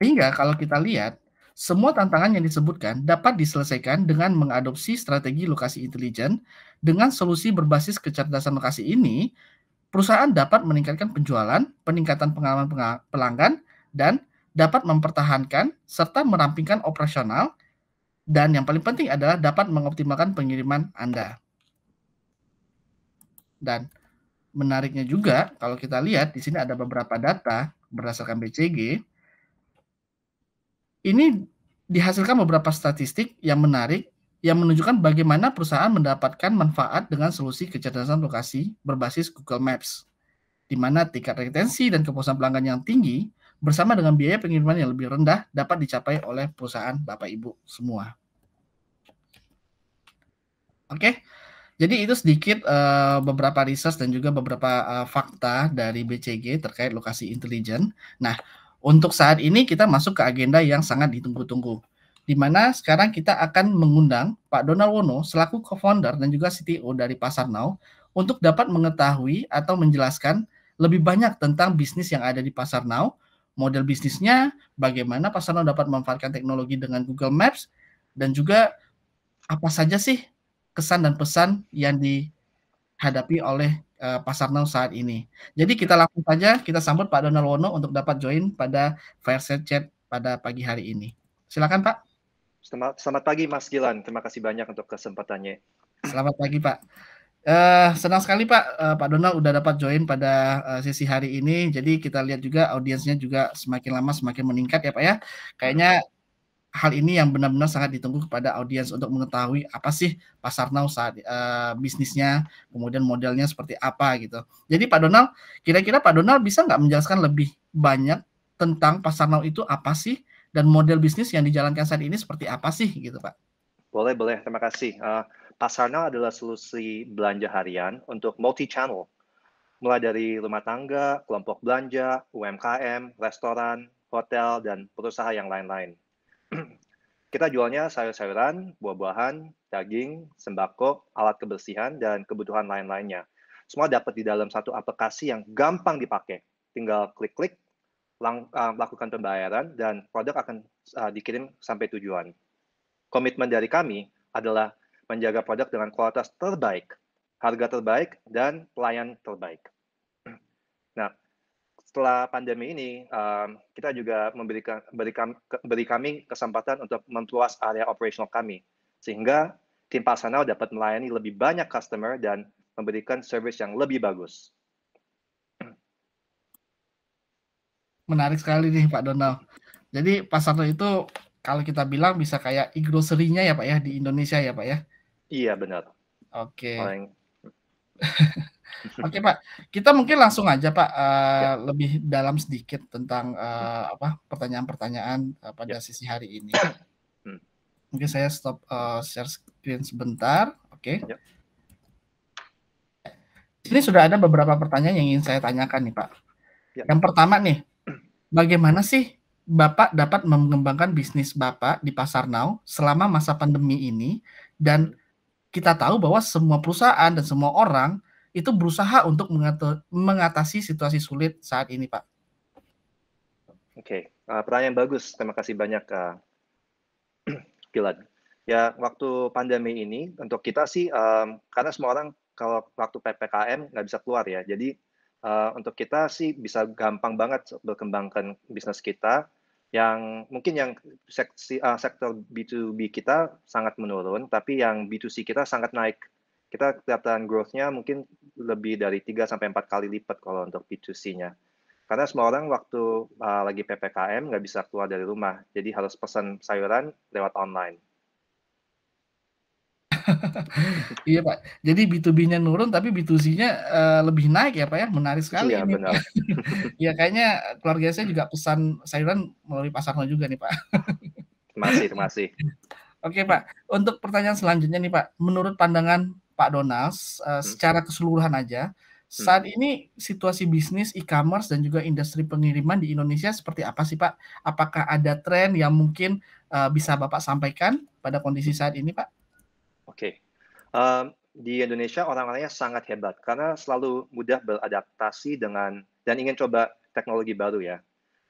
Sehingga kalau kita lihat, semua tantangan yang disebutkan dapat diselesaikan dengan mengadopsi strategi lokasi intelijen. Dengan solusi berbasis kecerdasan lokasi ini, perusahaan dapat meningkatkan penjualan, peningkatan pengalaman pelanggan, dan dapat mempertahankan serta merampingkan operasional, dan yang paling penting adalah dapat mengoptimalkan pengiriman Anda. Dan menariknya juga, kalau kita lihat di sini ada beberapa data berdasarkan BCG. Ini dihasilkan beberapa statistik yang menarik yang menunjukkan bagaimana perusahaan mendapatkan manfaat dengan solusi kecerdasan lokasi berbasis Google Maps, di mana tingkat retensi dan kepuasan pelanggan yang tinggi bersama dengan biaya pengiriman yang lebih rendah dapat dicapai oleh perusahaan Bapak Ibu semua. Oke, jadi itu sedikit beberapa riset dan juga beberapa fakta dari BCG terkait lokasi intelijen. Nah, untuk saat ini kita masuk ke agenda yang sangat ditunggu-tunggu, di mana sekarang kita akan mengundang Pak Donald Wono selaku co-founder dan juga CTO dari Pasarnau untuk dapat mengetahui atau menjelaskan lebih banyak tentang bisnis yang ada di Pasarnau, model bisnisnya, bagaimana Pasarnau dapat memanfaatkan teknologi dengan Google Maps, dan juga apa saja sih kesan dan pesan yang dihadapi oleh Pasarnau saat ini. Jadi kita langsung saja kita sambut Pak Donald Wono untuk dapat join pada Fireside Chat pada pagi hari ini. Silakan Pak. Selamat pagi Mas Gilan, terima kasih banyak untuk kesempatannya. Selamat pagi Pak. Senang sekali Pak, Pak Donald udah dapat join pada sesi hari ini. Jadi kita lihat juga audiensnya juga semakin lama semakin meningkat ya Pak ya. Kayaknya hal ini yang benar-benar sangat ditunggu kepada audiens untuk mengetahui apa sih Pasarnau saat bisnisnya, kemudian modelnya seperti apa gitu. Jadi Pak Donald, kira-kira Pak Donald bisa nggak menjelaskan lebih banyak tentang Pasarnau itu apa sih, dan model bisnis yang dijalankan saat ini seperti apa sih gitu Pak? Boleh, terima kasih. Pasarnau adalah solusi belanja harian untuk multi-channel, mulai dari rumah tangga, kelompok belanja, UMKM, restoran, hotel, dan perusahaan yang lain-lain. Kita jualnya sayur-sayuran, buah-buahan, daging, sembako, alat kebersihan, dan kebutuhan lain-lainnya. Semua dapat di dalam satu aplikasi yang gampang dipakai. Tinggal klik-klik, lakukan pembayaran, dan produk akan dikirim sampai tujuan. Komitmen dari kami adalah menjaga produk dengan kualitas terbaik, harga terbaik, dan pelayan terbaik. Nah, setelah pandemi ini, kita juga beri kami kesempatan untuk memperluas area operasional kami, sehingga tim Pasarnau dapat melayani lebih banyak customer dan memberikan service yang lebih bagus. Menarik sekali nih Pak Donald. Jadi Pasarnau itu kalau kita bilang bisa kayak e-grocery-nya ya Pak ya di Indonesia ya Pak ya? Iya, benar. Oke. Oke Pak, kita mungkin langsung aja Pak, lebih dalam sedikit tentang pertanyaan-pertanyaan pada sesi hari ini. Mungkin saya stop share screen sebentar, oke. Ini sudah ada beberapa pertanyaan yang ingin saya tanyakan nih Pak. Yang pertama nih, bagaimana sih Bapak dapat mengembangkan bisnis Bapak di Pasarnau selama masa pandemi ini, dan kita tahu bahwa semua perusahaan dan semua orang itu berusaha untuk mengatasi situasi sulit saat ini, Pak. Oke, pertanyaan bagus. Terima kasih banyak, Gilan. Ya, waktu pandemi ini untuk kita sih, karena semua orang kalau waktu PPKM nggak bisa keluar ya. Jadi untuk kita sih bisa gampang banget berkembangkan bisnis kita. Yang mungkin yang sektor B2B kita sangat menurun, tapi yang B2C kita sangat naik. Kita kelihatan growth-nya mungkin lebih dari 3-4 kali lipat kalau untuk B2C-nya. Karena semua orang waktu lagi PPKM nggak bisa keluar dari rumah, jadi harus pesan sayuran lewat online. Iya Pak, jadi B2B-nya nurun tapi B2C-nya lebih naik ya Pak ya, menarik sekali Iya, ini Pak. benar. Ya kayaknya keluarga saya juga pesan sayuran melalui Pasarnau juga nih Pak. Terima kasih. Oke Pak, untuk pertanyaan selanjutnya nih Pak, menurut pandangan Pak Donald, secara keseluruhan aja, saat ini situasi bisnis e-commerce dan juga industri pengiriman di Indonesia seperti apa sih Pak? Apakah ada tren yang mungkin bisa Bapak sampaikan pada kondisi saat ini Pak? Oke. Di Indonesia orang-orangnya sangat hebat karena selalu mudah beradaptasi dengan dan ingin coba teknologi baru ya.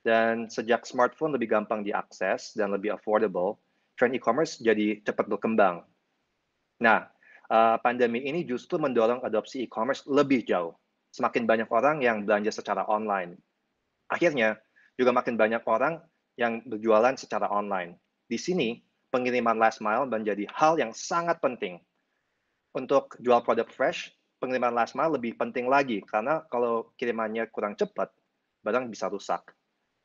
Dan sejak smartphone lebih gampang diakses dan lebih affordable, tren e-commerce jadi cepat berkembang. Nah, pandemi ini justru mendorong adopsi e-commerce lebih jauh. Semakin banyak orang yang belanja secara online. Akhirnya, juga makin banyak orang yang berjualan secara online. Di sini, pengiriman last mile menjadi hal yang sangat penting. Untuk jual produk fresh, pengiriman last mile lebih penting lagi, karena kalau kirimannya kurang cepat, barang bisa rusak.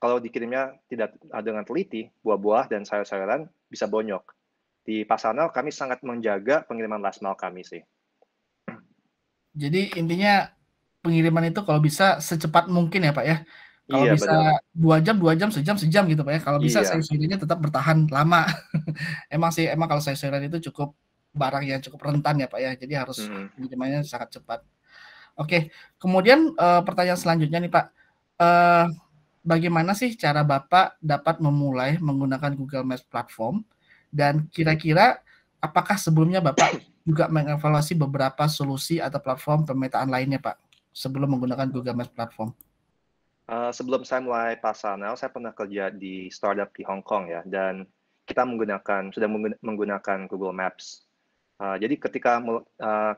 Kalau dikirimnya tidak dengan teliti, buah-buah dan sayur-sayuran bisa bonyok. Di Pasarnal, kami sangat menjaga pengiriman last mile kami sih. Jadi intinya pengiriman itu kalau bisa secepat mungkin ya Pak ya. Kalau Iya, bisa benar. 2 jam, sejam gitu Pak ya. Kalau bisa Iya. sayur-sayurannya tetap bertahan lama. Emang sih, emang kalau sayur-sayuran itu cukup barang yang cukup rentan ya Pak ya. Jadi harus pengirimannya sangat cepat. Oke, kemudian pertanyaan selanjutnya nih Pak. Bagaimana sih cara Bapak dapat memulai menggunakan Google Maps platform? Dan kira-kira apakah sebelumnya Bapak juga mengevaluasi beberapa solusi atau platform pemetaan lainnya, Pak, sebelum menggunakan Google Maps platform? Sebelum saya mulai Pasarnal, saya pernah kerja di startup di Hong Kong ya, dan kita sudah menggunakan Google Maps. Jadi ketika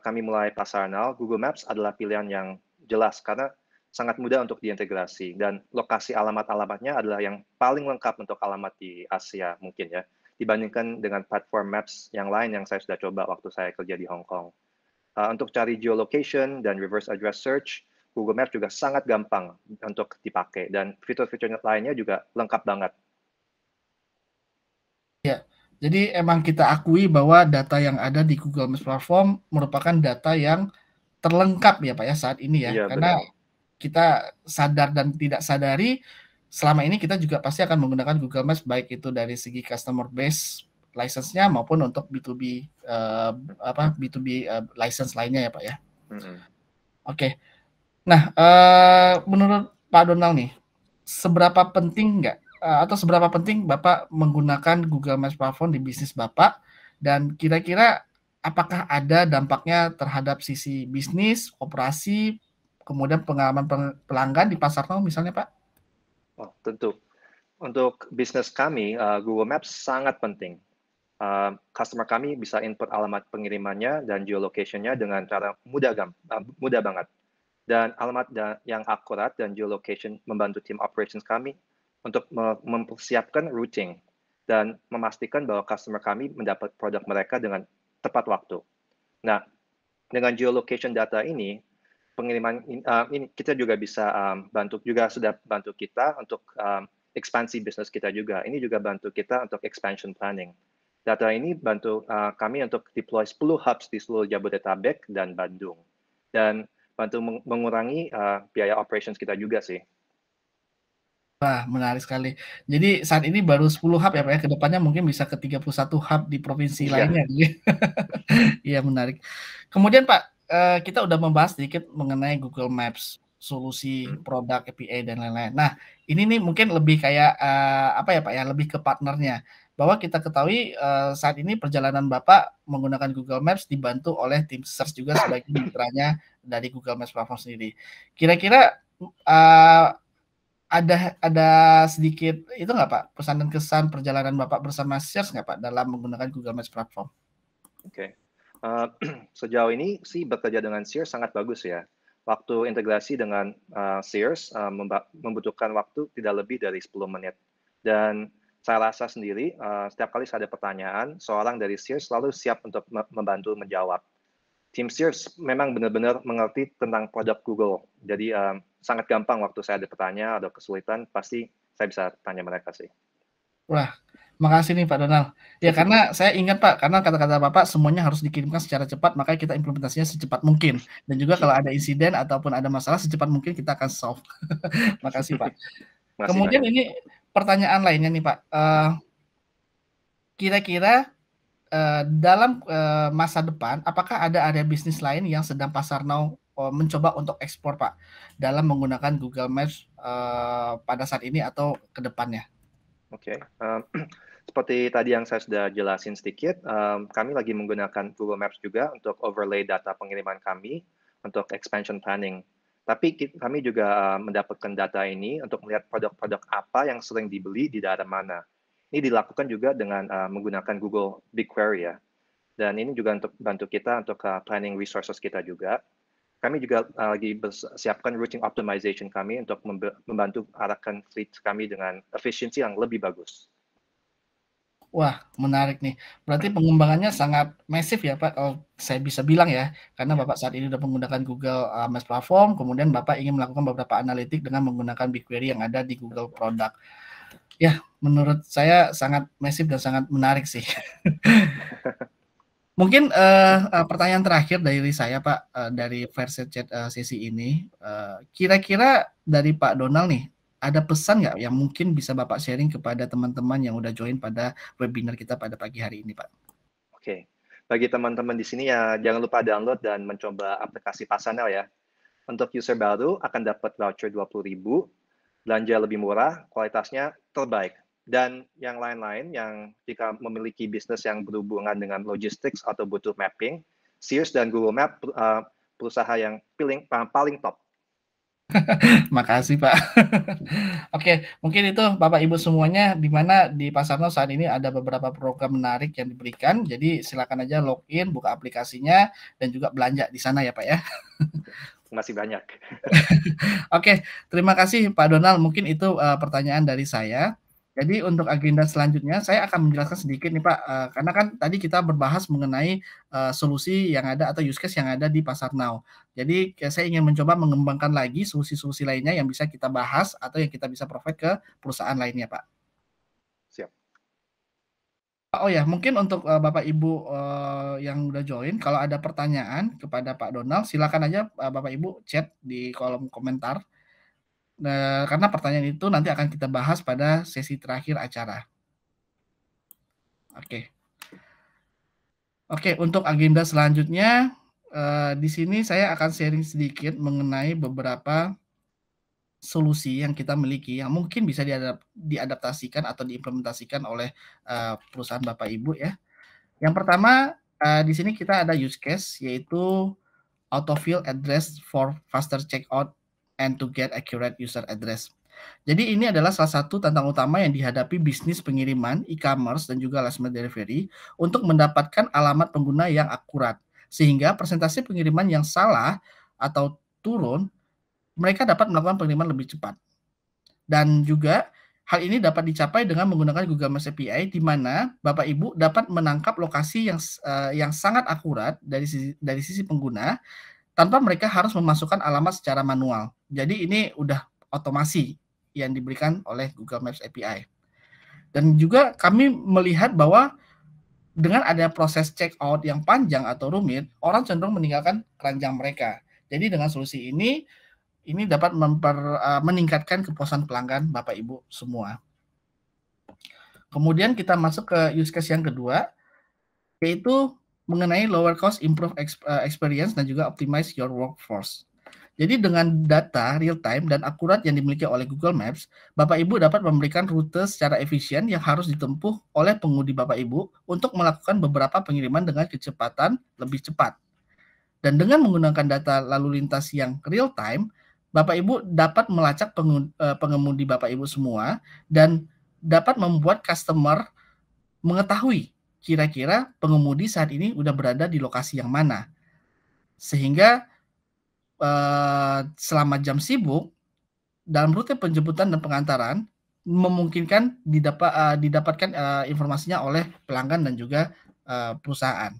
kami mulai Pasarnal, Google Maps adalah pilihan yang jelas karena sangat mudah untuk diintegrasi dan lokasi alamat-alamatnya adalah yang paling lengkap untuk alamat di Asia mungkin ya, dibandingkan dengan platform Maps yang lain yang saya sudah coba waktu saya kerja di Hong Kong. Untuk cari geolocation dan reverse address search, Google Maps juga sangat gampang untuk dipakai dan fitur-fitur lainnya juga lengkap banget. Ya, jadi emang kita akui bahwa data yang ada di Google Maps platform merupakan data yang terlengkap ya, Pak, ya, saat ini ya. Iya, Karena benar. kita sadar dan tidak sadari, selama ini kita juga pasti akan menggunakan Google Maps, baik itu dari segi customer base license-nya maupun untuk B2B, B2B, license lainnya ya, Pak, ya. Oke. Nah, menurut Pak Donald nih, seberapa penting nggak, atau seberapa penting Bapak menggunakan Google Maps platform di bisnis Bapak? Dan kira-kira apakah ada dampaknya terhadap sisi bisnis, operasi, kemudian pengalaman pelanggan di Pasarnal misalnya, Pak? Oh, tentu. Untuk bisnis kami, Google Maps sangat penting. Customer kami bisa input alamat pengirimannya dan geolocation-nya dengan cara mudah banget. Dan alamat yang akurat dan geolocation membantu tim operations kami untuk mempersiapkan routing dan memastikan bahwa customer kami mendapat produk mereka dengan tepat waktu. Nah, dengan geolocation data ini, pengiriman ini kita juga bisa sudah bantu kita untuk ekspansi bisnis kita juga. Ini juga bantu kita untuk expansion planning. Data ini bantu kami untuk deploy 10 hubs di seluruh Jabodetabek dan Bandung. Dan bantu mengurangi biaya operations kita juga sih. Wah, menarik sekali. Jadi saat ini baru 10 hub ya, Pak, ya, ke depannya mungkin bisa ke 31 hub di provinsi Iya. lainnya gitu. Iya, menarik. Kemudian Pak, kita udah membahas sedikit mengenai Google Maps, solusi, produk, API, dan lain-lain. Nah, ini nih mungkin lebih kayak, apa ya Pak ya, lebih ke partnernya. Bahwa kita ketahui, saat ini perjalanan Bapak menggunakan Google Maps dibantu oleh tim search juga sebagai mitranya dari Google Maps platform sendiri. Kira-kira, ada sedikit itu nggak Pak, pesan dan kesan perjalanan Bapak bersama Search nggak Pak, dalam menggunakan Google Maps platform? Oke. Sejauh ini sih bekerja dengan Sears sangat bagus ya. Waktu integrasi dengan Sears membutuhkan waktu tidak lebih dari 10 menit. Dan saya rasa sendiri, setiap kali saya ada pertanyaan, seorang dari Sears selalu siap untuk membantu menjawab. Tim Sears memang benar-benar mengerti tentang produk Google. Jadi sangat gampang waktu saya ada pertanyaan atau kesulitan, pasti saya bisa tanya mereka sih. Wah, makasih nih Pak Donald. Ya karena saya ingat Pak, karena kata-kata Bapak semuanya harus dikirimkan secara cepat, makanya kita implementasinya secepat mungkin. Dan juga kalau ada insiden ataupun ada masalah, secepat mungkin kita akan solve. Makasih Pak. Masih Kemudian banyak. ini pertanyaan lainnya nih Pak, kira-kira, dalam, masa depan, apakah ada area bisnis lain yang sedang Pasarnau, mencoba untuk ekspor Pak, dalam menggunakan Google Maps, pada saat ini atau ke depannya? Oke, seperti tadi yang saya sudah jelasin sedikit, kami lagi menggunakan Google Maps juga untuk overlay data pengiriman kami untuk expansion planning. Tapi kami juga mendapatkan data ini untuk melihat produk-produk apa yang sering dibeli di daerah mana. Ini dilakukan juga dengan menggunakan Google BigQuery ya. Dan ini juga untuk bantu kita untuk planning resources kita juga. Kami juga lagi siapkan routing optimization kami untuk membantu arahkan fleet kami dengan efisiensi yang lebih bagus. Wah, menarik nih. Berarti pengembangannya sangat masif ya, Pak, kalau saya bisa bilang ya. Karena Bapak saat ini sudah menggunakan Google Maps Platform, kemudian Bapak ingin melakukan beberapa analitik dengan menggunakan BigQuery yang ada di Google Product. Ya, menurut saya sangat masif dan sangat menarik sih. Mungkin pertanyaan terakhir dari saya, Pak, dari versi chat sesi ini, kira-kira dari Pak Donald nih, ada pesan nggak yang mungkin bisa Bapak sharing kepada teman-teman yang udah join pada webinar kita pada pagi hari ini, Pak? Oke, bagi teman-teman di sini ya jangan lupa download dan mencoba aplikasi Pasanel ya. Untuk user baru akan dapat voucher 20.000, belanja lebih murah, kualitasnya terbaik. Dan yang lain-lain yang jika memiliki bisnis yang berhubungan dengan logistics atau butuh mapping, Sears dan Google Map perusahaan yang paling top. Makasih Pak. Oke, mungkin itu Bapak Ibu semuanya, di mana di Pasarno saat ini ada beberapa program menarik yang diberikan. Jadi silakan aja login, buka aplikasinya, dan juga belanja di sana ya Pak ya. Masih banyak. Oke, terima kasih Pak Donald. Mungkin itu pertanyaan dari saya. Jadi untuk agenda selanjutnya saya akan menjelaskan sedikit nih Pak, karena kan tadi kita berbahas mengenai solusi yang ada atau use case yang ada di Pasar Now. Jadi saya ingin mencoba mengembangkan lagi solusi-solusi lainnya yang bisa kita bahas atau yang kita bisa provide ke perusahaan lainnya Pak. Siap. Oh ya, mungkin untuk Bapak Ibu yang udah join, kalau ada pertanyaan kepada Pak Donald, silakan aja Bapak Ibu chat di kolom komentar. Nah, karena pertanyaan itu nanti akan kita bahas pada sesi terakhir acara. Oke. Oke, untuk agenda selanjutnya, di sini saya akan sharing sedikit mengenai beberapa solusi yang kita miliki yang mungkin bisa diadaptasikan atau diimplementasikan oleh perusahaan Bapak Ibu ya. Yang pertama, di sini kita ada use case yaitu autofill address for faster checkout and to get accurate user address. Jadi ini adalah salah satu tantangan utama yang dihadapi bisnis pengiriman, e-commerce, dan juga last mile delivery untuk mendapatkan alamat pengguna yang akurat. Sehingga presentasi pengiriman yang salah atau turun, mereka dapat melakukan pengiriman lebih cepat. Dan juga hal ini dapat dicapai dengan menggunakan Google Maps API, di mana Bapak Ibu dapat menangkap lokasi yang sangat akurat dari sisi pengguna, tanpa mereka harus memasukkan alamat secara manual. Jadi ini udah otomasi yang diberikan oleh Google Maps API. Dan juga kami melihat bahwa dengan adanya proses check out yang panjang atau rumit, orang cenderung meninggalkan keranjang mereka. Jadi dengan solusi ini dapat meningkatkan kepuasan pelanggan Bapak Ibu semua. Kemudian kita masuk ke use case yang kedua, yaitu mengenai lower cost, improve experience, dan juga optimize your workforce. Jadi dengan data real time dan akurat yang dimiliki oleh Google Maps, Bapak Ibu dapat memberikan rute secara efisien yang harus ditempuh oleh pengemudi Bapak Ibu untuk melakukan beberapa pengiriman dengan kecepatan lebih cepat. Dan dengan menggunakan data lalu lintas yang real time, Bapak Ibu dapat melacak pengemudi Bapak Ibu semua dan dapat membuat customer mengetahui kira-kira pengemudi saat ini udah berada di lokasi yang mana. Sehingga selama jam sibuk, dalam rute penjemputan dan pengantaran, memungkinkan didapatkan informasinya oleh pelanggan dan juga perusahaan.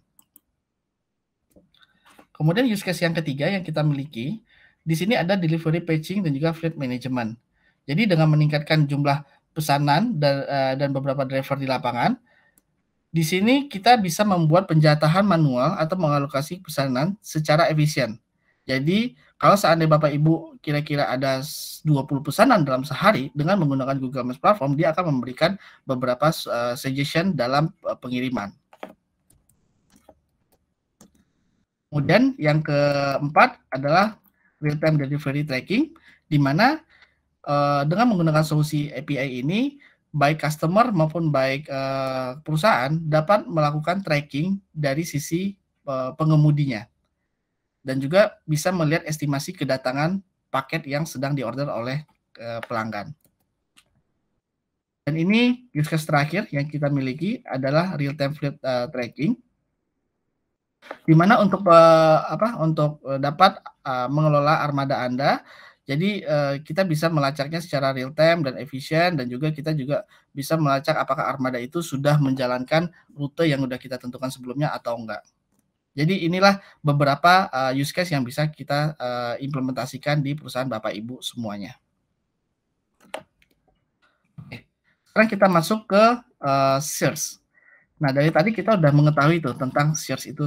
Kemudian use case yang ketiga yang kita miliki, di sini ada delivery patching dan juga fleet management. Jadi dengan meningkatkan jumlah pesanan dan beberapa driver di lapangan, di sini kita bisa membuat penjatahan manual atau mengalokasi pesanan secara efisien. Jadi kalau seandainya Bapak Ibu kira-kira ada 20 pesanan dalam sehari, dengan menggunakan Google Maps Platform, dia akan memberikan beberapa suggestion dalam pengiriman. Kemudian yang keempat adalah real-time delivery tracking, di mana dengan menggunakan solusi API ini, baik customer maupun baik perusahaan dapat melakukan tracking dari sisi pengemudinya. Dan juga bisa melihat estimasi kedatangan paket yang sedang diorder oleh pelanggan. Dan ini use case terakhir yang kita miliki adalah real time fleet tracking, di mana untuk dapat mengelola armada Anda. Jadi kita bisa melacaknya secara real time dan efisien, dan juga kita juga bisa melacak apakah armada itu sudah menjalankan rute yang sudah kita tentukan sebelumnya atau enggak. Jadi inilah beberapa use case yang bisa kita implementasikan di perusahaan Bapak Ibu semuanya. Oke. Sekarang kita masuk ke search. Nah, dari tadi kita udah mengetahui tuh tentang search itu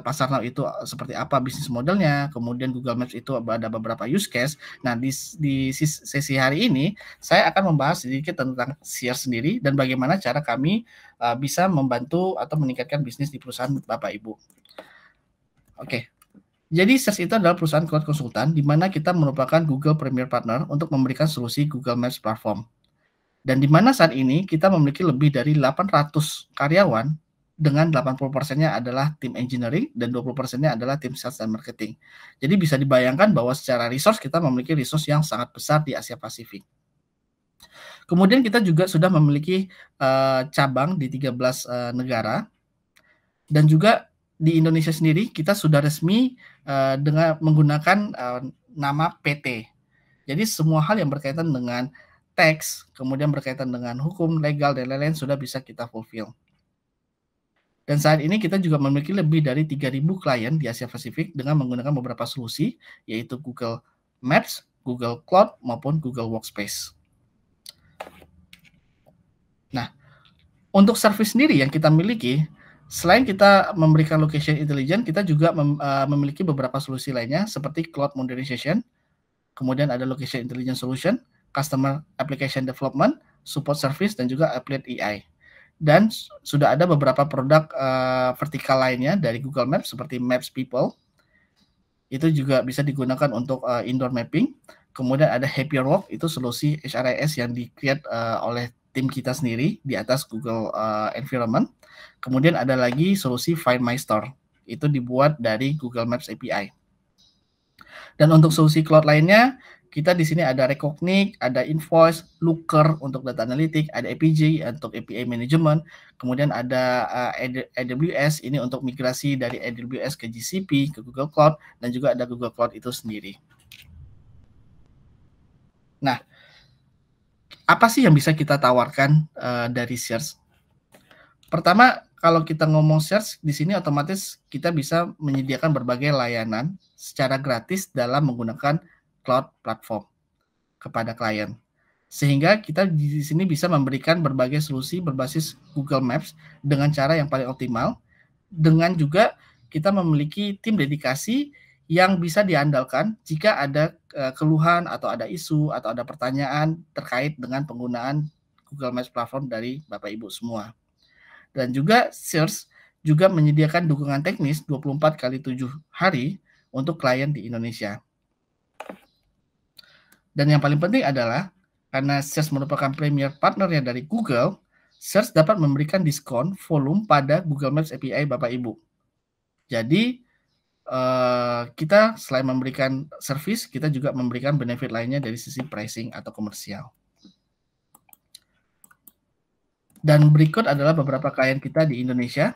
pasar now itu seperti apa bisnis modelnya, kemudian Google Maps itu ada beberapa use case. Nah, di sesi hari ini saya akan membahas sedikit tentang search sendiri dan bagaimana cara kami bisa membantu atau meningkatkan bisnis di perusahaan Bapak Ibu. Oke. Jadi search itu adalah perusahaan cloud konsultan di mana kita merupakan Google Premier Partner untuk memberikan solusi Google Maps Platform. Dan di mana saat ini kita memiliki lebih dari 800 karyawan dengan 80%-nya adalah tim engineering dan 20%-nya adalah tim sales dan marketing. Jadi bisa dibayangkan bahwa secara resource kita memiliki resource yang sangat besar di Asia Pasifik. Kemudian kita juga sudah memiliki cabang di 13 negara, dan juga di Indonesia sendiri kita sudah resmi dengan menggunakan nama PT. Jadi semua hal yang berkaitan dengan teks, kemudian berkaitan dengan hukum, legal, dan lain-lain sudah bisa kita fulfill. Dan saat ini kita juga memiliki lebih dari 3.000 klien di Asia Pasifik dengan menggunakan beberapa solusi, yaitu Google Maps, Google Cloud, maupun Google Workspace. Nah, untuk service sendiri yang kita miliki, selain kita memberikan location intelligence, kita juga memiliki beberapa solusi lainnya seperti Cloud Modernization, kemudian ada Location Intelligence Solution, Customer Application Development, Support Service, dan juga Applied AI. Dan sudah ada beberapa produk vertikal lainnya dari Google Maps seperti Maps People. Itu juga bisa digunakan untuk indoor mapping. Kemudian ada Happier Work, itu solusi HRIS yang di-create oleh tim kita sendiri di atas Google Environment. Kemudian ada lagi solusi Find My Store, itu dibuat dari Google Maps API. Dan untuk solusi cloud lainnya, kita di sini ada Recognize, ada Invoice, Looker untuk data analitik, ada APJ untuk API management, kemudian ada AWS ini untuk migrasi dari AWS ke GCP, ke Google Cloud, dan juga ada Google Cloud itu sendiri. Nah, apa sih yang bisa kita tawarkan dari search? Pertama, kalau kita ngomong search, di sini otomatis kita bisa menyediakan berbagai layanan secara gratis dalam menggunakan cloud platform kepada klien. Sehingga kita di sini bisa memberikan berbagai solusi berbasis Google Maps dengan cara yang paling optimal, dengan juga kita memiliki tim dedikasi yang bisa diandalkan jika ada keluhan atau ada isu atau ada pertanyaan terkait dengan penggunaan Google Maps platform dari Bapak Ibu semua. Dan juga search juga menyediakan dukungan teknis 24x7 hari untuk klien di Indonesia. Dan yang paling penting adalah karena search merupakan premier partnernya dari Google, search dapat memberikan diskon volume pada Google Maps API Bapak Ibu. Jadi kita selain memberikan service, kita juga memberikan benefit lainnya dari sisi pricing atau komersial. Dan berikut adalah beberapa klien kita di Indonesia,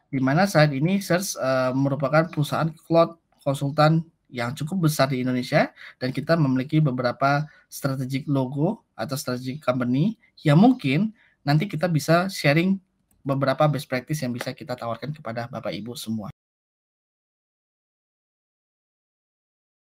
di mana saat ini search merupakan perusahaan cloud konsultan yang cukup besar di Indonesia, dan kita memiliki beberapa strategic logo atau strategic company yang mungkin nanti kita bisa sharing beberapa best practice yang bisa kita tawarkan kepada Bapak Ibu semua.